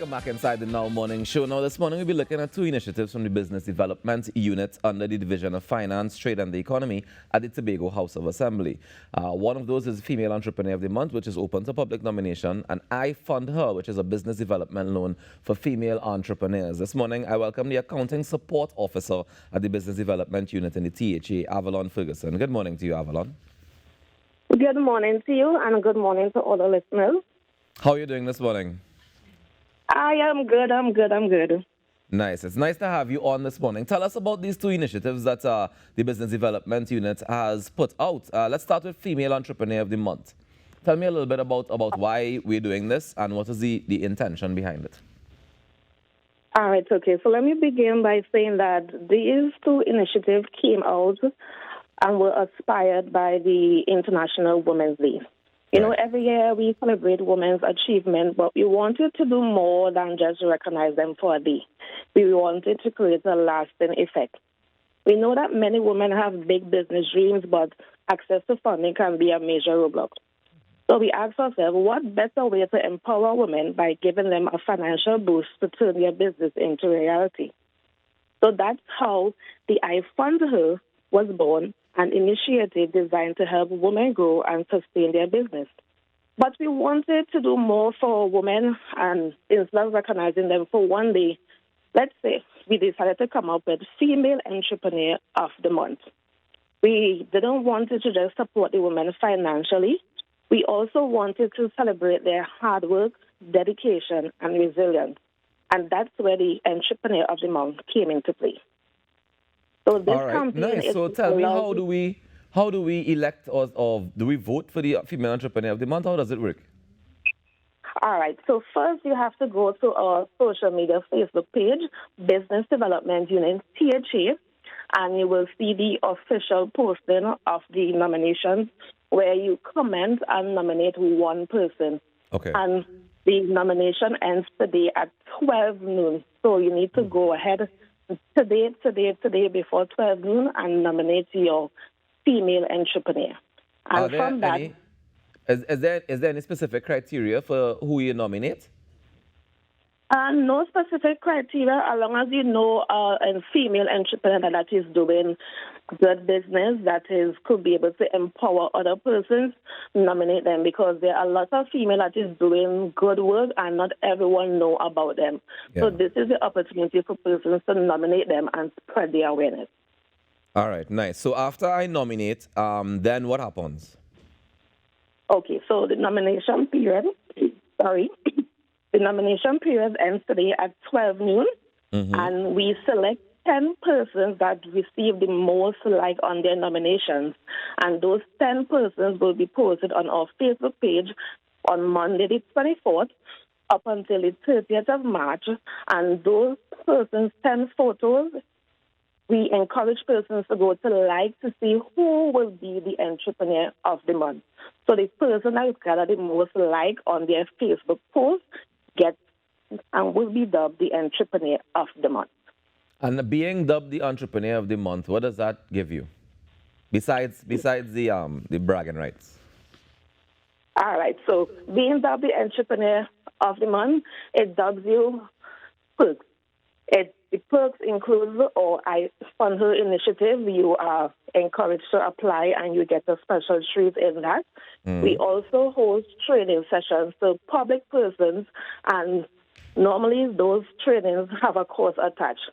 Welcome back inside the Now Morning Show. Now, this morning we'll be looking at two initiatives from the Business Development Unit under the Division of Finance, Trade and the Economy at the Tobago House of Assembly. One of those is Female Entrepreneur of the Month, which is open to public nomination, and I Fund Her, which is a business development loan for female entrepreneurs. This morning, I welcome the Accounting Support Officer at the Business Development Unit in the THA, Avalon Ferguson. Good morning to you, Avalon. Good morning to you, and good morning to all the listeners. How are you doing this morning? I am good. I'm good. Nice. It's nice to have you on this morning. Tell us about these two initiatives that the Business Development Unit has put out. Let's start with Female Entrepreneur of the Month. Tell me a little bit about why we're doing this and what is the intention behind it. All right, okay. So let me begin by saying that these two initiatives came out and were inspired by the International Women's Day. You know, every year we celebrate women's achievement, but we wanted to do more than just recognize them for a day. We wanted to create a lasting effect. We know that many women have big business dreams, but access to funding can be a major roadblock. So we asked ourselves, what better way to empower women by giving them a financial boost to turn their business into reality? So that's how the I Fund Her was born, an initiative designed to help women grow and sustain their business. But we wanted to do more for women, and instead of recognizing them for one day, let's say we decided to come up with Female Entrepreneur of the Month. We didn't want to just support the women financially. We also wanted to celebrate their hard work, dedication, and resilience. And that's where the Entrepreneur of the Month came into play. So this All right, campaign nice. So tell me, how do we elect or do we vote for the Female Entrepreneur of the Month? How does it work? All right. So first, you have to go to our social media Facebook page, Business Development Unit THA, and you will see the official posting of the nominations where you comment and nominate one person. Okay. And the nomination ends today at 12 noon. So you need to go ahead today before 12 noon and nominate your female entrepreneur. And from that, is there any specific criteria for who you nominate? No specific criteria, as long as you know a female entrepreneur that is doing good business, could be able to empower other persons, nominate them, because there are lots of female that is doing good work and not everyone know about them. Yeah. So this is the opportunity for persons to nominate them and spread their awareness. All right, nice. So after I nominate, then what happens? Okay, so the nomination period, the nomination period ends today at 12 noon, and we select 10 persons that receive the most like on their nominations. And those 10 persons will be posted on our Facebook page on Monday the 24th up until the 30th of March. And those persons' 10 photos, we encourage persons to go to like to see who will be the entrepreneur of the month. So the person that has gathered the most like on their Facebook post gets and will be dubbed the entrepreneur of the month. And being dubbed the entrepreneur of the month, what does that give you? Besides the bragging rights. All right. So being dubbed the entrepreneur of the month, it dubs you perks. The perks include our I Fund Her initiative. You are encouraged to apply and you get a special treat in that. We also host training sessions to public persons, and normally those trainings have a course attached.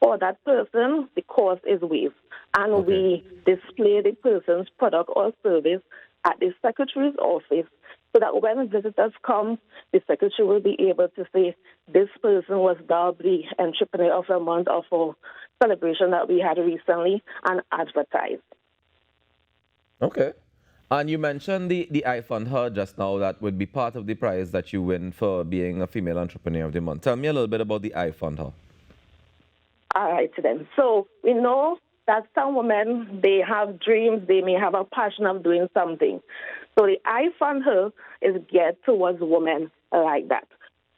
For that person, the cost is waived. And we display the person's product or service at the secretary's office so that when visitors come, the secretary will be able to say, this person was dubbed the Entrepreneur of the Month of a celebration that we had recently, and advertise. Okay. And you mentioned the I Fund Her just now. That would be part of the prize that you win for being a Female Entrepreneur of the Month. Tell me a little bit about the I Fund Her. All right, then. So we know that some women, they have dreams, they may have a passion of doing something. So the I Fund Her is geared towards women like that.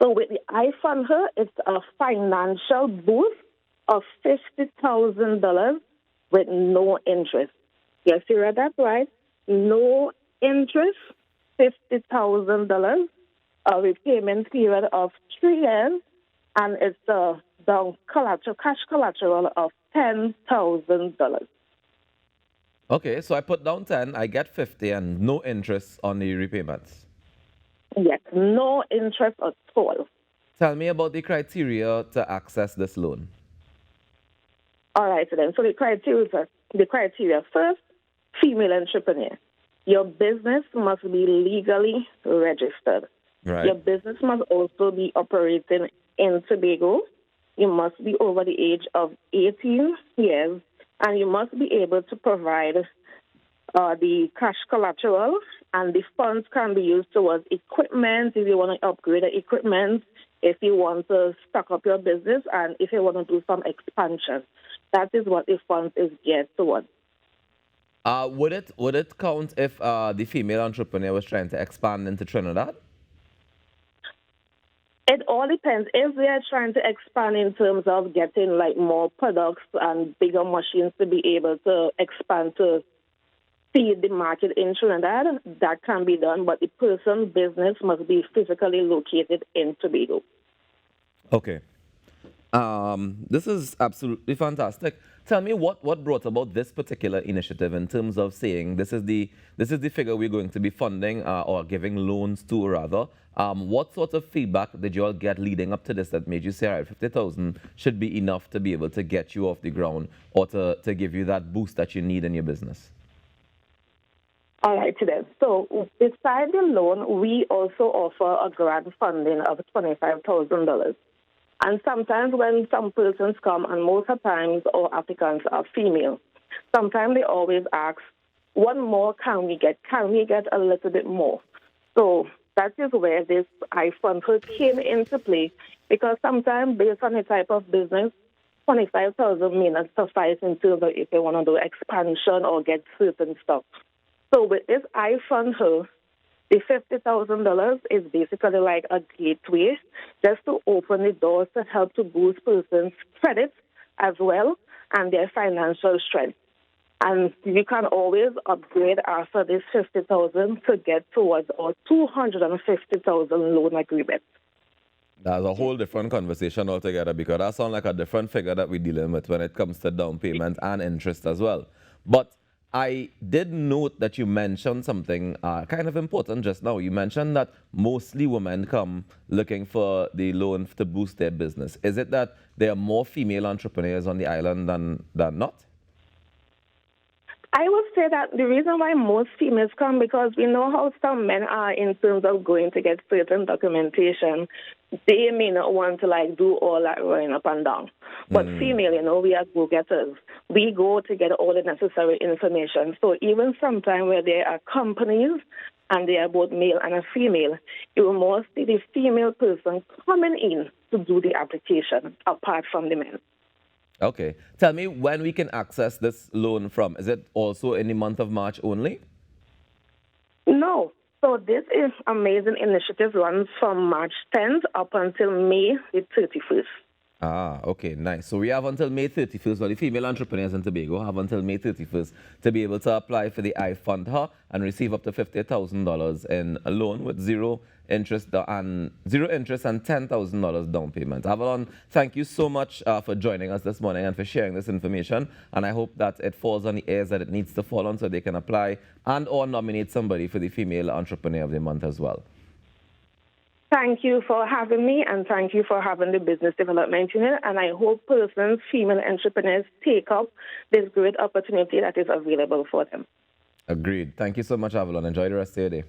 So with the I Fund Her, it's a financial boost of $50,000 with no interest. Yes, you read that right. No interest, $50,000 a repayment period of 3 years, and it's the cash collateral of $10,000. Okay, so I put down 10, I get 50, and no interest on the repayments. Yes, no interest at all. Tell me about the criteria to access this loan. All right, then. So the criteria first, female entrepreneur. Your business must be legally registered. Right. Your business must also be operating in Tobago. You must be over the age of 18 years, and you must be able to provide the cash collateral, and the funds can be used towards equipment if you want to upgrade the equipment, if you want to stock up your business, and if you want to do some expansion. That is what the funds is geared towards. Would it count if the female entrepreneur was trying to expand into Trinidad? It all depends. If they are trying to expand in terms of getting like more products and bigger machines to be able to expand to feed the market in Trinidad, that can be done, but the person's business must be physically located in Tobago. Okay. This is absolutely fantastic. Tell me what brought about this particular initiative in terms of saying this is the figure we're going to be funding or giving loans to rather. What sort of feedback did you all get leading up to this that made you say, all right, 50,000 should be enough to be able to get you off the ground or to give you that boost that you need in your business? All right, then. So beside the loan, we also offer a grant funding of $25,000. And sometimes when some persons come, and most of the times our applicants are female, sometimes they always ask, what more can we get? Can we get a little bit more? So that is where this iFund came into play, because sometimes based on the type of business, 25,000 may not suffice in terms of if they want to do expansion or get certain stuff. So with this iFund her, the $50,000 is basically like a gateway just to open the doors to help to boost persons' credit as well and their financial strength. And you can always upgrade after this $50,000 to get towards our $250,000 loan agreement. That's a whole different conversation altogether, because that sounds like a different figure that we're dealing with when it comes to down payment and interest as well. But I did note that you mentioned something kind of important just now. You mentioned that mostly women come looking for the loan to boost their business. Is it that there are more female entrepreneurs on the island than not? I would say that the reason why most females come, because we know how some men are in terms of going to get certain documentation. They may not want to like do all that running up and down. But female, we are go-getters. We go to get all the necessary information. So even sometimes where there are companies and they are both male and a female, you will more see the female person coming in to do the application apart from the men. Okay. Tell me when we can access this loan from. Is it also in the month of March only? No. So this is amazing initiative runs from March 10th up until May the 31st. Ah, okay, nice. So we have until May 31st, or the female entrepreneurs in Tobago have until May 31st to be able to apply for the iFund Her and receive up to $50,000 in a loan with zero interest and $10,000 down payment. Avalon, thank you so much for joining us this morning and for sharing this information. And I hope that it falls on the ears that it needs to fall on so they can apply and or nominate somebody for the Female Entrepreneur of the Month as well. Thank you for having me, and thank you for having the Business Development Unit. And I hope persons, female entrepreneurs, take up this great opportunity that is available for them. Agreed. Thank you so much, Avalon. Enjoy the rest of your day.